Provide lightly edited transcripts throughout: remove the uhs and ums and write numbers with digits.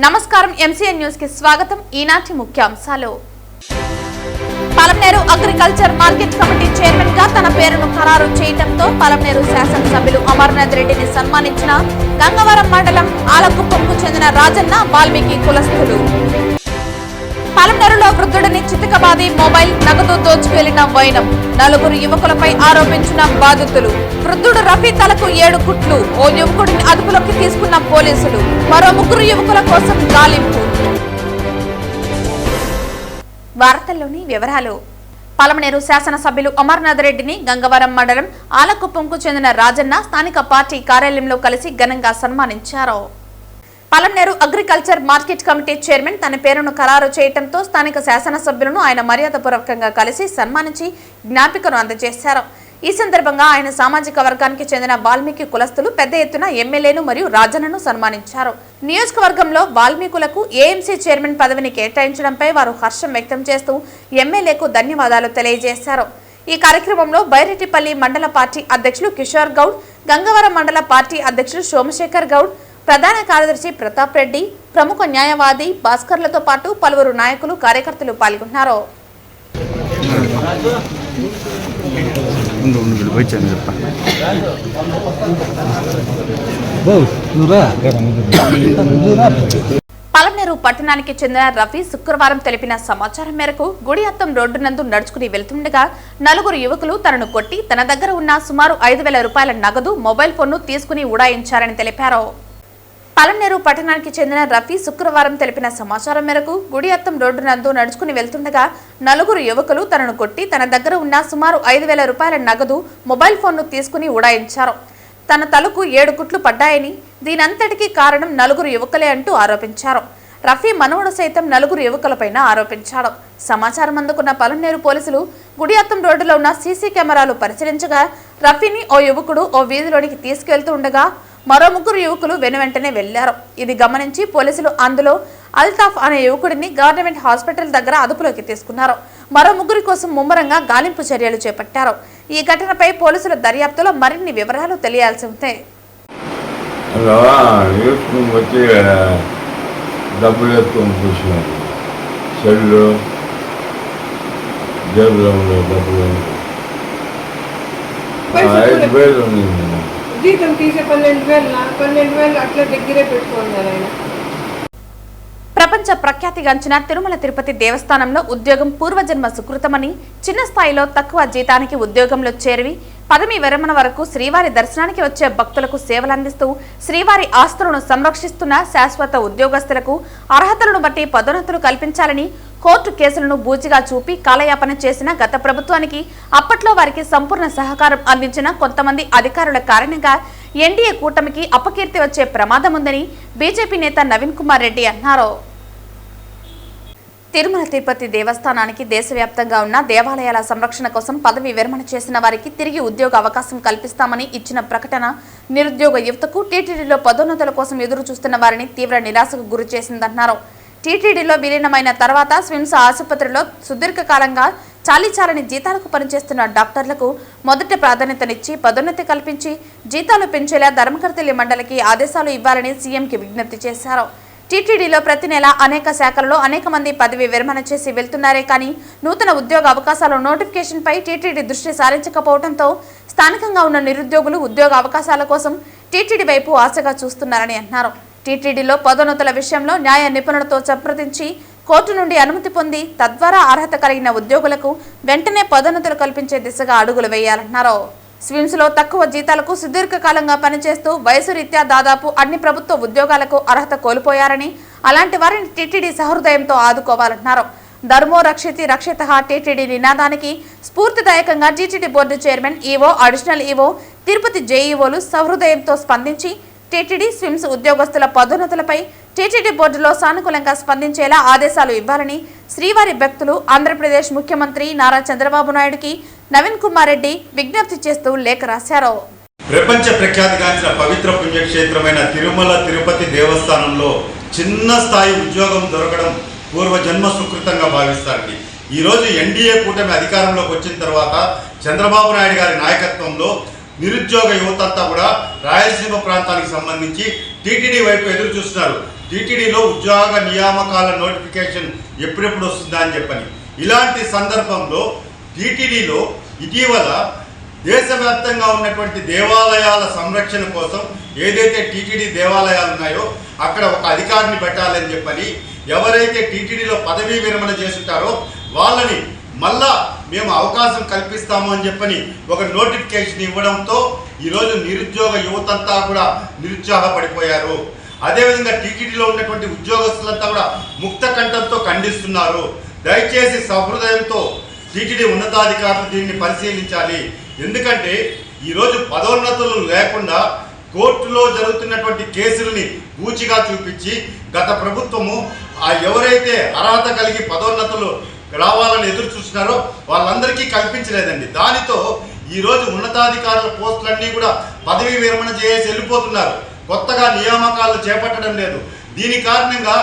నమస్కారం MCN news కి స్వాగతం. ఈనాటి ముఖ్యాంశాలు. Palamaneru agriculture market committee chairman గా తన పేరును ఖరారు చేయడంతో పలమనేరు శాసనసభ్యులు అమర్నాథ్ రెడ్డిని సన్మానించిన గంగవరం మండలం ఆలకుప్పంకు చెందిన రాజన్న వాల్మీకి కులస్తులు. పలమనేరులో వృద్ధుడిని చితకబాది మొబైల్ నగదు దోచుకెళ్లిన వైనం. 4 యువకులపై ఆరోపించిన బాధితులు. వృద్ధుడు రఫీ తలకు 7 కుట్లు. ఓ యువకుడిని అదుపులోకి తీసుకున్న పోలీసులు. మరో 3 యువకుల కోసం గాలింపు. వార్తల్లోని వివరాలు. పలమనేరు శాసనసభ్యులు అమర్నాథ్ రెడ్డిని గంగవరం మండలం ఆలకుప్పంకు చెందిన రాజన్న స్థానిక పార్టీ కార్యాలయంలో కలిసి ఘనంగా సన్మానించారు. Palamaneru agriculture market committee chairman తన పేరును ఖరారు చేయడంతో స్థానిక శాసనసభ్యులను ఆయన మర్యాదపూర్వకంగా కలిసి సన్మానించి జ్ఞాపికను అందజేశారు. ఈ సందర్భంగా ఆయన సామాజిక వర్గానికి చెందిన వాల్మీకి కులస్తులు పెద్ద ఎత్తున ఎమ్మెల్యేను మరియు రాజన్నను సన్మానించారు. నియోజకవర్గంలో వాల్మీకులకు ఏఎంసీ చైర్మన్ పదవిని కేటాయించడంపై వారు హర్షం వ్యక్తం చేస్తూ ఎమ్మెల్యేకు ధన్యవాదాలు తెలియజేశారు. ఈ కార్యక్రమంలో బైరెడ్డిపల్లి మండల పార్టీ అధ్యక్షులు కిషోర్ గౌడ్, గంగవరం మండల పార్టీ అధ్యక్షులు సోమశేఖర్ గౌడ్, ప్రధాన కార్యదర్శి ప్రతాప్ రెడ్డి, ప్రముఖ న్యాయవాది భాస్కర్లతో పాటు పలువురు నాయకులు కార్యకర్తలు పాల్గొన్నారు. పలమనేరు పట్టణానికి చెందిన రఫీ శుక్రవారం తెలిపిన సమాచారం మేరకు గుడిఅత్తం రోడ్డు నందు నడుచుకుని వెళ్తుండగా 4 యువకులు తనను కొట్టి తన దగ్గర ఉన్న సుమారు 5,000 రూపాయల నగదు, మొబైల్ ఫోన్ను తీసుకుని ఉడాయించారని తెలిపారు. పలమనేరు పట్టణానికి చెందిన రఫీ శుక్రవారం తెలిపిన సమాచారం మేరకు గుడిఅత్తం రోడ్డు నందు నడుచుకుని వెళ్తుండగా 4 యువకులు తనను కొట్టి తన దగ్గర ఉన్న సుమారు 5,000 రూపాయల నగదు, మొబైల్ ఫోన్ను తీసుకుని ఉడాయించారు. తన తలకు 7 కుట్లు పడ్డాయని, దీనంతటికీ కారణం 4 యువకులే అంటూ ఆరోపించారు. రఫీ మనవడు సైతం 4 యువకులపైన ఆరోపించాడు. సమాచారం అందుకున్న పలమనేరు పోలీసులు గుడిఅత్తం రోడ్డులో ఉన్న సీసీ కెమెరాలు పరిశీలించగా రఫీని ఓ యువకుడు ఓ వీధిలోనికి తీసుకెళ్తూ ఉండగా మరో 3 యువకులు వెనువెంటనే వెళ్లారు. ఇది గమనించి పోలీసులు అందులో అల్తాఫ్ అనే యువకుడిని గవర్నమెంట్ హాస్పిటల్ దగ్గర అదుపులోకి తీసుకున్నారు. మరో 3 కోసం ముమ్మరంగా గాలింపు చర్యలు చేపట్టారు. ఈ ఘటనపై పోలీసుల దర్యాప్తులో మరిన్ని వివరాలు తెలియాల్సి ఉంది. జీతం తీసే 12,000 అట్లా దగ్గరే పెట్టుకున్నారు ఆయన. ప్రపంచ ప్రఖ్యాతిగాంచిన తిరుమల తిరుపతి దేవస్థానంలో ఉద్యోగం పూర్వజన్మ సుకృతమని, చిన్న స్థాయిలో తక్కువ జీతానికి ఉద్యోగంలో చేరి పదవి విరమణ వరకు శ్రీవారి దర్శనానికి వచ్చే భక్తులకు సేవలందిస్తూ శ్రీవారి ఆస్తులను సంరక్షిస్తున్న శాశ్వత ఉద్యోగస్తులకు అర్హతలను బట్టి పదోన్నతులు కల్పించాలని కోర్టు కేసులను బూచిగా చూపి కాలయాపన చేసిన గత ప్రభుత్వానికి అప్పట్లో వారికి సంపూర్ణ సహకారం అందించిన కొంతమంది అధికారుల కారణంగా ఎన్డీఏ కూటమికి అపకీర్తి వచ్చే ప్రమాదం ఉందని బీజేపీ నేత నవీన్ కుమార్ రెడ్డి అన్నారు. తిరుమల తిరుపతి దేవస్థానానికి దేశవ్యాప్తంగా ఉన్న దేవాలయాల సంరక్షణ కోసం పదవి విరమణ చేసిన వారికి తిరిగి ఉద్యోగ అవకాశం కల్పిస్తామని ఇచ్చిన ప్రకటన నిరుద్యోగ యువతకు టీటీడీలో పదోన్నతుల కోసం ఎదురు చూస్తున్న వారిని తీవ్ర నిరాశకు గురి చేసిందన్నారు. టీటీడీలో విలీనమైన తర్వాత స్విమ్స్ ఆసుపత్రిలో సుదీర్ఘకాలంగా చాలీచాలని జీతాలకు పనిచేస్తున్న డాక్టర్లకు మొదటి ప్రాధాన్యతనిచ్చి పదోన్నతి కల్పించి జీతాలు పెంచేలా ధర్మకర్తలి మండలికి ఆదేశాలు ఇవ్వాలని సీఎంకి విజ్ఞప్తి చేశారు. టీటీడీలో ప్రతి నెల అనేక శాఖల్లో అనేక మంది పదవి విరమణ చేసి వెళ్తున్నారే కానీ నూతన ఉద్యోగ అవకాశాల నోటిఫికేషన్పై టీటీడీ దృష్టి సారించకపోవడంతో స్థానికంగా ఉన్న నిరుద్యోగులు ఉద్యోగ అవకాశాల కోసం టీటీడీ వైపు ఆశగా చూస్తున్నారని అన్నారు. టీటీడీలో పదోన్నతుల విషయంలో న్యాయ నిపుణులతో సంప్రదించి కోర్టు నుండి అనుమతి పొంది తద్వారా అర్హత కలిగిన ఉద్యోగులకు వెంటనే పదోన్నతులు కల్పించే దిశగా అడుగులు వేయాలన్నారు. స్విమ్స్ లో తక్కువ జీతాలకు సుదీర్ఘకాలంగా పనిచేస్తూ వయసు రీత్యా దాదాపు అన్ని ప్రభుత్వ ఉద్యోగాలకు అర్హత కోల్పోయారని, అలాంటి వారిని టీటీడీ సహృదయంతో ఆదుకోవాలన్నారు. ధర్మో రక్షితి రక్షిత టీటీడీ నినాదానికి స్ఫూర్తిదాయకంగా TTD board chairman, EO, additional EO, Tirupati జేఈఓలు సహృదయంతో స్పందించి టీటీడీ స్విమ్స్ ఉద్యోగస్తుల పదోన్నతులపై టీటీడీ బోర్డులో సానుకూలంగా స్పందించేలా ఆదేశాలు ఇవ్వాలని శ్రీవారి భక్తులు ఆంధ్రప్రదేశ్ ముఖ్యమంత్రి నారా చంద్రబాబు నాయుడుకి నవీన్ కుమార్ రెడ్డి విజ్ఞప్తి చేస్తూ లేఖ రాశారు. ప్రపంచ ప్రఖ్యాతిగాంచిన పవిత్ర పుణ్యక్షేత్రమైన తిరుమల తిరుపతి దేవస్థానంలో చిన్న స్థాయి ఉద్యోగం దొరకడం పూర్వజన్మ సుకృతంగా భావిస్తారండి. ఈరోజు ఎన్డీఏ కూటమి అధికారంలోకి వచ్చిన తర్వాత చంద్రబాబు నాయుడు గారి నాయకత్వంలో నిరుద్యోగ యువతంతా కూడా రాయలసీమ ప్రాంతానికి సంబంధించి టీటీడీ వైపు ఎదురు చూస్తున్నారు. టీటీడీలో ఉద్యోగ నియామకాల నోటిఫికేషన్ ఎప్పుడెప్పుడు వస్తుందా అని చెప్పని. ఇలాంటి సందర్భంలో టీటీడీలో ఇటీవల దేశవ్యాప్తంగా ఉన్నటువంటి దేవాలయాల సంరక్షణ కోసం ఏదైతే టీటీడీ దేవాలయాలు ఉన్నాయో అక్కడ ఒక అధికారిని పెట్టాలని చెప్పని, ఎవరైతే టీటీడీలో పదవీ విరమణ చేస్తుంటారో వాళ్ళని మళ్ళా మేము అవకాశం కల్పిస్తాము అని చెప్పని ఒక నోటిఫికేషన్ ఇవ్వడంతో ఈరోజు నిరుద్యోగ యువతంతా కూడా నిరుత్సాహపడిపోయారు. అదేవిధంగా టీటీడీలో ఉన్నటువంటి ఉద్యోగస్తులంతా కూడా ముక్త కంఠంతో ఖండిస్తున్నారు. దయచేసి సహృదయంతో టీటీడీ ఉన్నతాధికారులు దీన్ని పరిశీలించాలి. ఎందుకంటే ఈరోజు పదోన్నతులు లేకుండా కోర్టులో జరుగుతున్నటువంటి కేసులని పూచిగా చూపించి గత ప్రభుత్వము ఎవరైతే అర్హత కలిగి పదోన్నతులు రావాలని ఎదురు చూస్తున్నారో వాళ్ళందరికీ కల్పించలేదండి. దానితో ఈరోజు ఉన్నతాధికారుల పోస్టులన్నీ కూడా పదవీ విరమణ చేసి వెళ్ళిపోతున్నారు. కొత్తగా నియామకాలు చేపట్టడం లేదు. దీని కారణంగా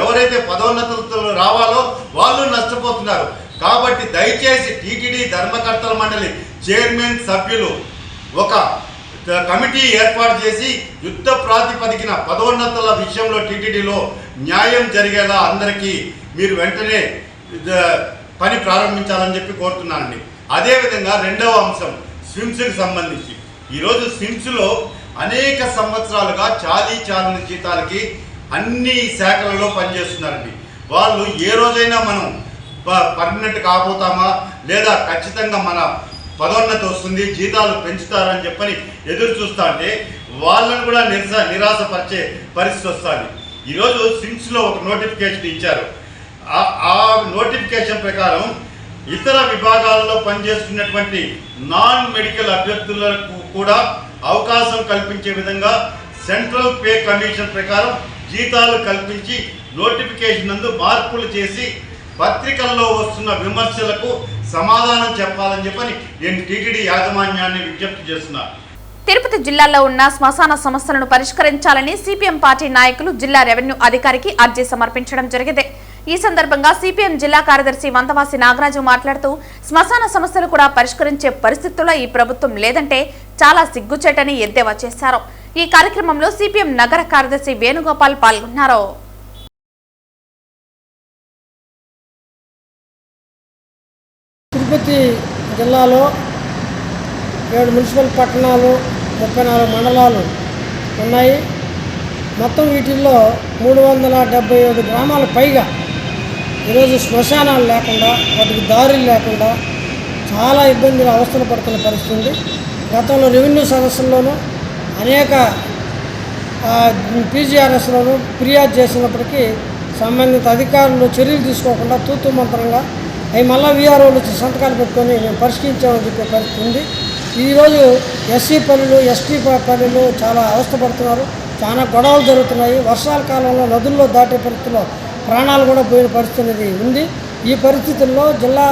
ఎవరైతే పదోన్నతులు రావాలో వాళ్ళు నష్టపోతున్నారు. కాబట్టి దయచేసి టీటీడీ ధర్మకర్తల మండలి చైర్మన్ సభ్యులు ఒక కమిటీ ఏర్పాటు చేసి యుద్ధ ప్రాతిపదికన పదోన్నతుల విషయంలో టీటీడీలో న్యాయం జరిగేలా అందరికీ మీరు వెంటనే పని ప్రారంభించాలని చెప్పి కోరుతున్నానండి. అదేవిధంగా రెండవ అంశం స్విమ్స్కి సంబంధించి ఈరోజు స్విమ్స్లో అనేక సంవత్సరాలుగా చాలని జీతాలకి అన్ని శాఖలలో పనిచేస్తున్నారండి. వాళ్ళు ఏ రోజైనా మనం పర్మనెంట్ కాబోతామా లేదా ఖచ్చితంగా మన పదోన్నతి వస్తుంది జీతాలు పెంచుతారని చెప్పని ఎదురు చూస్తా అంటే వాళ్ళని కూడా నిరాశపరిచే పరిస్థితి వస్తుంది. ఈరోజు స్విమ్స్లో ఒక నోటిఫికేషన్ ఇచ్చారు. ఆ నోటిఫికేషన్ ప్రకారం ఇతర విభాగాల్లో పనిచేస్తున్నటువంటి నాన్ మెడికల్ అభ్యర్థులకు కూడా అవకాశం కల్పించే విధంగా సెంట్రల్ పే కమిషన్ ప్రకారం జీతాలు కల్పించి నోటిఫికేషన్ నందు మార్పులు చేసి పత్రికల్లో వస్తున్న విమర్శలకు సమాధానం చెప్పాలని చెప్పని నేను టీటీడీ యాజమాన్యాన్ని విజ్ఞప్తి చేస్తున్నాను. తిరుపతి జిల్లాలో ఉన్న శ్మశాన సమస్యలను పరిష్కరించాలని సిపిఎం పార్టీ నాయకులు జిల్లా రెవెన్యూ అధికారికి అర్జీ సమర్పించడం జరిగింది. ఈ సందర్భంగా సిపిఎం జిల్లా కార్యదర్శి వంతవాసి నాగరాజు మాట్లాడుతూ శ్మశాన సమస్యలు కూడా పరిష్కరించే పరిస్థితుల్లో ఈ ప్రభుత్వం లేదంటే చాలా సిగ్గుచేటని ఎద్దేవా చేశారు. ఈ కార్యక్రమంలో సిపిఎం నగర కార్యదర్శి వేణుగోపాల్ పాల్గొన్నారు. తిరుపతి జిల్లాలో 7 మున్సిపల్ పట్టణాలు 34 మండలాలు ఉన్నాయి. మొత్తం వీటిల్లో 377 గ్రామాల పైగా ఈరోజు శ్మశానాలు లేకుండా వాటికి దారులు లేకుండా చాలా ఇబ్బందులు అవస్థలు పడుతున్న పరిస్థితి ఉంది. గతంలో రెవెన్యూ సదస్సుల్లోనూ అనేక పీజీఆర్ఎస్లోనూ ఫిర్యాదు చేసినప్పటికీ సంబంధిత అధికారులు చర్యలు తీసుకోకుండా తూతూ మంత్రంగా అవి మళ్ళీ వీఆర్ఓలు వచ్చి సంతకాలు పెట్టుకొని మేము పరిష్కరించామని చెప్పే పరిస్థితి ఉంది. ఈరోజు ఎస్సీ పల్లెలు ఎస్టీ పల్లెలు చాలా అవస్థపడుతున్నారు. చాలా గొడవలు జరుగుతున్నాయి. వర్షాల కాలంలో నదుల్లో దాటే పరిస్థితుల్లో ప్రాణాలు కూడా పోయిన పరిస్థితి అనేది ఉంది. ఈ పరిస్థితుల్లో జిల్లా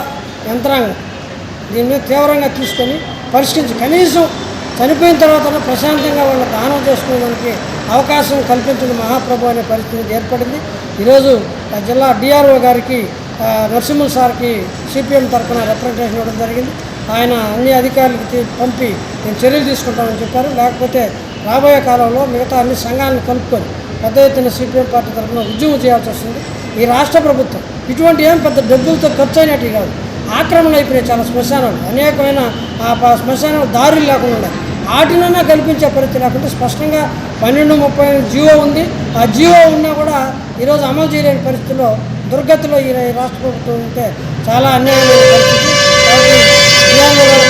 యంత్రాంగం దీన్ని తీవ్రంగా తీసుకొని పరిష్కరించి కనీసం చనిపోయిన తర్వాత ప్రశాంతంగా వాళ్ళ దానం చేసుకోవడానికి అవకాశం కల్పించిన మహాప్రభు అనే పరిస్థితి ఏర్పడింది. ఈరోజు జిల్లా డిఆర్ఓ గారికి నరసింహుల సార్కి సిపిఎం తరఫున రిప్రజెంటేషన్ ఇవ్వడం జరిగింది. ఆయన అన్ని అధికారులకి పంపి నేను చర్యలు తీసుకుంటామని చెప్పారు. లేకపోతే రాబోయే కాలంలో మిగతా అన్ని సంఘాలను కలుపుకొని పెద్ద ఎత్తున సిపిఎం పార్టీ తరఫున ఉద్యమం చేయాల్సి వస్తుంది. ఈ రాష్ట్ర ప్రభుత్వం ఇటువంటి ఏం పెద్ద డబ్బులతో ఖర్చు అయినట్టు కాదు. ఆక్రమణ అయిపోయినాయి చాలా శ్మశానాలు. అనేకమైన శ్మశానాలు దారులు లేకుండా ఉన్నాయి. వాటినైనా కల్పించే పరిస్థితి లేకుండా స్పష్టంగా 1230 జీవో ఉంది. ఆ జీవో ఉన్నా కూడా ఈరోజు అమలు చేయలేని పరిస్థితుల్లో దుర్గతిలో ఈ రాష్ట్ర ప్రభుత్వం ఉంటే చాలా అన్యాయమైన పరిస్థితి.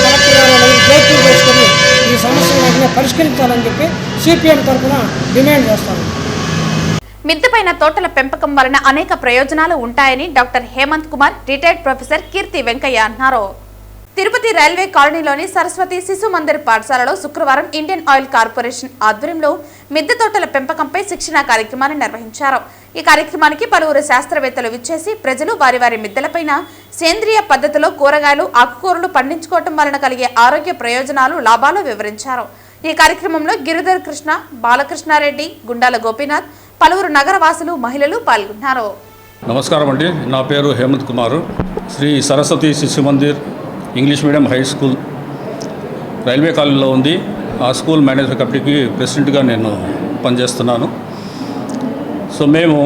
కలెక్టర్ గారు జోక్యం చేసుకొని ఈ సమస్యలను పరిష్కరించాలని చెప్పి సిపిఎం తరఫున డిమాండ్ చేస్తాను. మిద్దెపైన తోటల పెంపకం వలన అనేక ప్రయోజనాలు ఉంటాయని doctor Hemant Kumar retired professor Keerthi Venkaiah అన్నారు. తిరుపతి రైల్వే కాలనీలోని సరస్వతి శిశు మందిర్ పాఠశాలలో శుక్రవారం ఇండియన్ ఆయిల్ కార్పొరేషన్ ఆధ్వర్యంలో మిద్దె తోటల పెంపకంపై శిక్షణా కార్యక్రమాన్ని నిర్వహించారు. ఈ కార్యక్రమానికి పలువురు శాస్త్రవేత్తలు విచ్చేసి ప్రజలు వారి వారి మిద్దెలపైన సేంద్రియ పద్ధతిలో కూరగాయలు ఆకుకూరలు పండించుకోవటం వలన కలిగే ఆరోగ్య ప్రయోజనాలు లాభాలు వివరించారు. ఈ కార్యక్రమంలో గిరిధర్ కృష్ణ, బాలకృష్ణారెడ్డి, గుండాల గోపీనాథ్, పలువురు నగరవాసులు, మహిళలు పాల్గొన్నారు. నమస్కారం అండి. నా పేరు హేమంత్ కుమార్. శ్రీ సరస్వతి శిశు Mandir English medium high school railway కాలనీలో ఉంది. ఆ స్కూల్ మేనేజ్మెంట్ కమిటీకి ప్రెసిడెంట్గా నేను పనిచేస్తున్నాను. సో మేము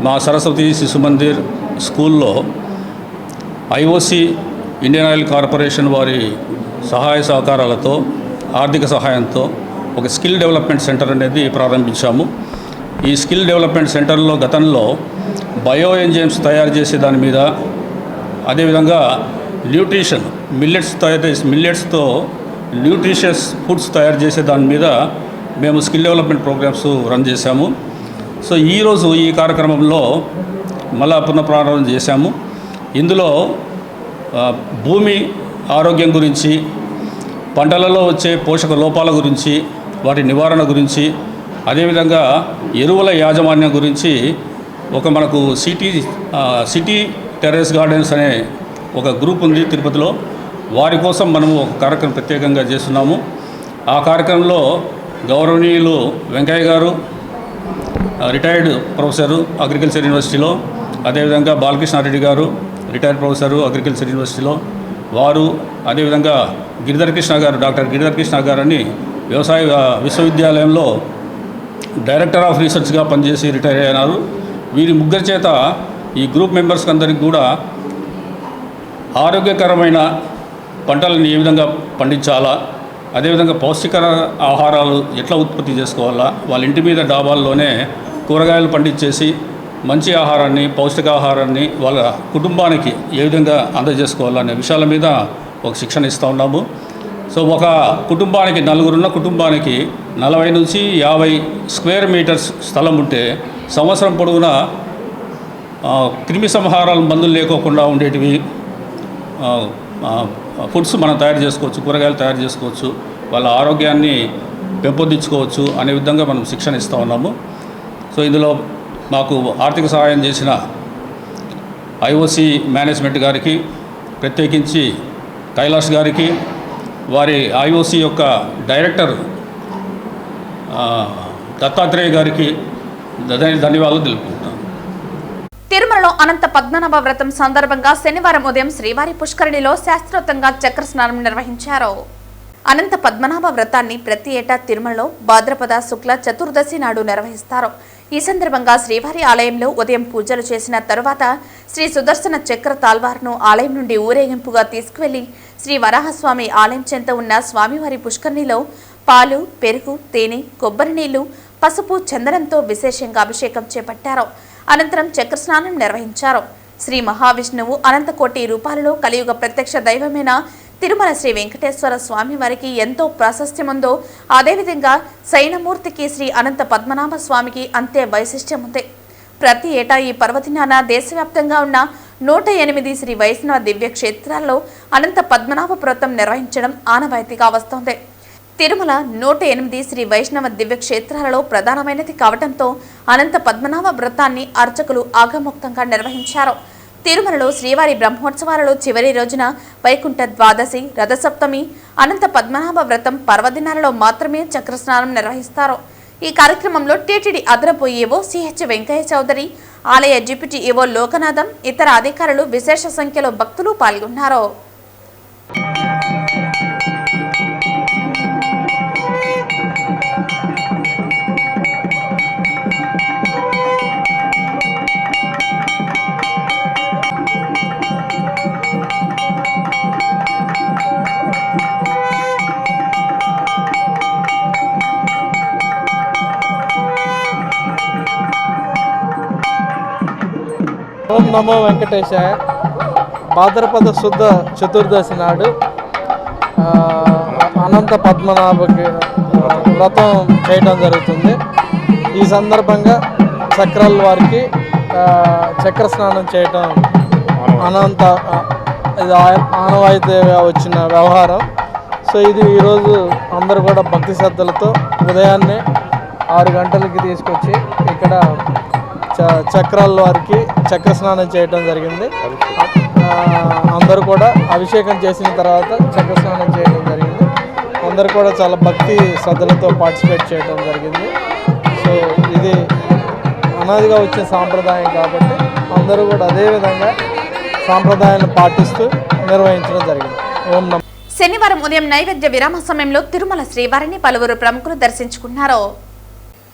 మా సరస్వతి శిశు మందిర్ స్కూల్లో ఐఓసి ఇండియన్ ఆయిల్ కార్పొరేషన్ వారి సహాయ సహకారాలతో ఆర్థిక సహాయంతో ఒక స్కిల్ డెవలప్మెంట్ సెంటర్ అనేది ప్రారంభించాము. ఈ స్కిల్ డెవలప్మెంట్ సెంటర్లో గతంలో బయో ఎంజైమ్స్ తయారు చేసే దాని మీద, అదేవిధంగా న్యూట్రిషన్ మిల్లెట్స్తో న్యూట్రిషియస్ ఫుడ్స్ తయారు చేసే దాని మీద మేము స్కిల్ డెవలప్మెంట్ ప్రోగ్రామ్స్ రన్ చేశాము. సో ఈరోజు ఈ కార్యక్రమంలో మళ్ళా పునఃప్రారంభం చేశాము. ఇందులో భూమి ఆరోగ్యం గురించి, పంటలలో వచ్చే పోషక లోపాల గురించి, వాటి నివారణ గురించి, అదేవిధంగా ఎరువుల యాజమాన్యం గురించి మనకు సిటీ టెర్రస్ గార్డెన్స్ అనే ఒక గ్రూప్ ఉంది తిరుపతిలో. వారి కోసం మనము ఒక కార్యక్రమం ప్రత్యేకంగా చేస్తున్నాము. ఆ కార్యక్రమంలో గౌరవనీయులు వెంకయ్య గారు, రిటైర్డ్ ప్రొఫెసరు అగ్రికల్చర్ యూనివర్సిటీలో, అదేవిధంగా బాలకృష్ణారెడ్డి గారు, రిటైర్డ్ ప్రొఫెసరు అగ్రికల్చర్ యూనివర్సిటీలో వారు, అదేవిధంగా డాక్టర్ గిరిధర్ కృష్ణ గారు అని వ్యవసాయ విశ్వవిద్యాలయంలో డైరెక్టర్ ఆఫ్ రీసెర్చ్గా పనిచేసి రిటైర్ అయినారు. వీరి ముగ్గురి చేత ఈ గ్రూప్ మెంబర్స్కి అందరికీ కూడా ఆరోగ్యకరమైన పంటలను ఏ విధంగా పండించాలా, అదేవిధంగా పౌష్టికర ఆహారాలు ఎట్లా ఉత్పత్తి చేసుకోవాలా, వాళ్ళ ఇంటి మీద డాబాల్లోనే కూరగాయలు పండించేసి మంచి ఆహారాన్ని, పౌష్టికాహారాన్ని వాళ్ళ కుటుంబానికి ఏ విధంగా అందజేసుకోవాలనే విషయాల మీద ఒక శిక్షణ ఇస్తూ ఉన్నాము. సో ఒక కుటుంబానికి, నలుగురున్న కుటుంబానికి 40 నుంచి 50 స్క్వేర్ మీటర్స్ స్థలం ఉంటే సంవత్సరం పొడవునా క్రిమి సంహారాల మందులు లేకోకుండా ఉండేటివి ఫుడ్స్ మనం తయారు చేసుకోవచ్చు, కూరగాయలు తయారు చేసుకోవచ్చు, వాళ్ళ ఆరోగ్యాన్ని పెంపొందించుకోవచ్చు అనే విధంగా మనం శిక్షణ ఇస్తూ ఉన్నాము. సో ఇందులో మాకు ఆర్థిక సహాయం చేసిన ఐఓసి మేనేజ్మెంట్ గారికి, ప్రత్యేకించి కైలాష్ గారికి, వారి ఐఓసి యొక్క డైరెక్టర్ దత్తాత్రేయ గారికి ధన్యవాదాలు తెలుపుకుంటున్నాను. తిరుమలలో అనంత పద్మనాభ వ్రతం సందర్భంగా శనివారం ఉదయం శ్రీవారి పుష్కరిణిలో శాస్త్రోక్తంగా చక్ర స్నానం నిర్వహించారు. అనంత పద్మనాభ వ్రతాన్ని ప్రతి ఏటా తిరుమలలో భాద్రపద శుక్ల చతుర్దశి నాడు నిర్వహిస్తారు. ఈ సందర్భంగా శ్రీవారి ఆలయంలో ఉదయం పూజలు చేసిన తరువాత శ్రీ సుదర్శన చక్ర తాల్వార్ను ఆలయం నుండి ఊరేగింపుగా తీసుకువెళ్లి శ్రీ వరాహస్వామి ఆలయం చెంత ఉన్న స్వామివారి పుష్కరిణిలో పాలు, పెరుగు, తేనె, కొబ్బరి నీళ్లు, పసుపు, చందనంతో విశేషంగా అభిషేకం చేపట్టారు. అనంతరం చక్రస్నానం నిర్వహించారు. శ్రీ మహావిష్ణువు అనంతకోటి రూపాలలో కలియుగ ప్రత్యక్ష దైవమైన తిరుమల శ్రీ వెంకటేశ్వర స్వామి వారికి ఎంతో ప్రాశస్త్యముందో అదేవిధంగా శయనమూర్తికి శ్రీ అనంత పద్మనాభ స్వామికి అంతే వైశిష్ట్యం ఉంది. ప్రతి ఏటా ఈ పర్వదినాన దేశవ్యాప్తంగా ఉన్న 108 శ్రీ వైష్ణవ దివ్య క్షేత్రాల్లో అనంత పద్మనాభ వ్రతం నిర్వహించడం ఆనవాయితీగా వస్తోంది. తిరుమల 108 శ్రీ వైష్ణవ దివ్య క్షేత్రాలలో ప్రధానమైనది కావడంతో అనంత పద్మనాభ వ్రతాన్ని అర్చకులు ఆగమోక్తంగా నిర్వహించారు. తిరుమలలో శ్రీవారి బ్రహ్మోత్సవాలలో చివరి రోజున వైకుంఠ ద్వాదశి, రథసప్తమి, అనంత పద్మనాభ వ్రతం పర్వదినాలలో మాత్రమే చక్రస్నానం నిర్వహిస్తారు. ఈ కార్యక్రమంలో టీటీడీ అదనపు ఈవో సిహెచ్ వెంకయ్య చౌదరి, ఆలయ డిప్యూటీ ఈవో లోకనాథం, ఇతర అధికారులు విశేష సంఖ్యలో భక్తులు పాల్గొన్నారు. ఓం నమో వెంకటేశాయ. భాద్రపద శుద్ధ చతుర్దశి నాడు అనంత పద్మనాభకి వ్రతం చేయడం జరుగుతుంది. ఈ సందర్భంగా చక్రాల వారికి చక్ర స్నానం చేయటం ఇది ఆనవాయితీగా వచ్చిన వ్యవహారం. సో ఇది ఈరోజు అందరూ కూడా భక్తి శ్రద్ధలతో ఉదయాన్నే 6 గంటలకి తీసుకొచ్చి ఇక్కడ చక్రాల వారికి చక్ర స్నానం చేయడం జరిగింది. అందరూ కూడా అభిషేకం చేసిన తర్వాత చక్ర స్నానం చేయడం జరిగింది. అందరూ కూడా చాలా భక్తి శ్రద్ధలతో పార్టిసిపేట్ చేయడం జరిగింది. సో ఇది అనాదిగా వచ్చిన సాంప్రదాయం కాబట్టి అందరూ కూడా అదేవిధంగా సాంప్రదాయాన్ని పాటిస్తూ నిర్వహించడం జరిగింది. ఓం నమః. శనివారం ఉదయం నైవేద్య విరామ సమయంలో తిరుమల శ్రీవారిని పలువురు ప్రముఖులు దర్శించుకున్నారు.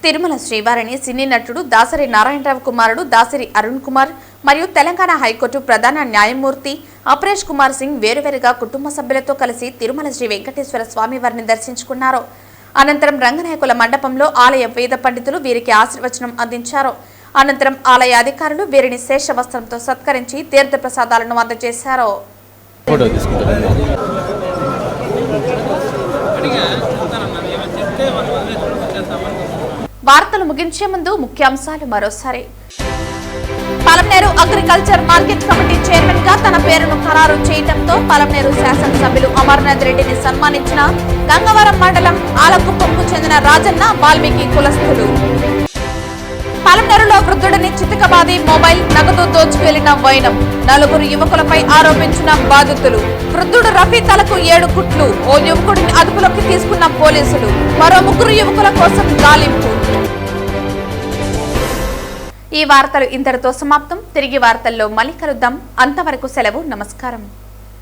తిరుమల శ్రీవారిని సినీ నటుడు దాసరి నారాయణరావు కుమారుడు దాసరి అరుణ్ కుమార్ మరియు తెలంగాణ హైకోర్టు ప్రధాన న్యాయమూర్తి అపరేష్ కుమార్ సింగ్ వేరువేరుగా కుటుంబ సభ్యులతో కలిసి తిరుమల శ్రీ వెంకటేశ్వర స్వామి వారిని దర్శించుకున్నారు. అనంతరం రంగనాయకుల మండపంలో ఆలయ వేద పండితులు వీరికి ఆశీర్వచనం అందించారు. అనంతరం ఆలయ అధికారులు వీరిని శేష వస్త్రంతో సత్కరించి తీర్థ ప్రసాదాలను అందజేశారు. వార్తలు ముగించే ముందు ముఖ్యాంశాలు మరోసారి. Palamaneru agriculture market committee chairman గా తన పేరును ఖరారు చేయడంతో పలమనేరు శాసనసభ్యులు అమర్నాథ్ రెడ్డిని సన్మానించిన గంగవరం మండలం ఆలకుప్పంకు చెందిన రాజన్న వాల్మీకి కులస్తులు. పలమనేరులో వృద్ధుడిని చితకబాది మొబైల్ నగదు దోచుకెళ్లిన వైనం. 4 యువకులపై ఆరోపించిన బాధితులు. వృద్ధుడు రఫీ తలకు 7 కుట్లు. ఓ యువకుడిని అదుపులోకి తీసుకున్న పోలీసులు. మరో 3 యువకుల కోసం గాలింపు. ఈ వార్తలు ఇంతటితో సమాప్తం. తిరిగి వార్తల్లో మళ్ళీ కలుద్దాం. అంతవరకు సెలవు. నమస్కారం.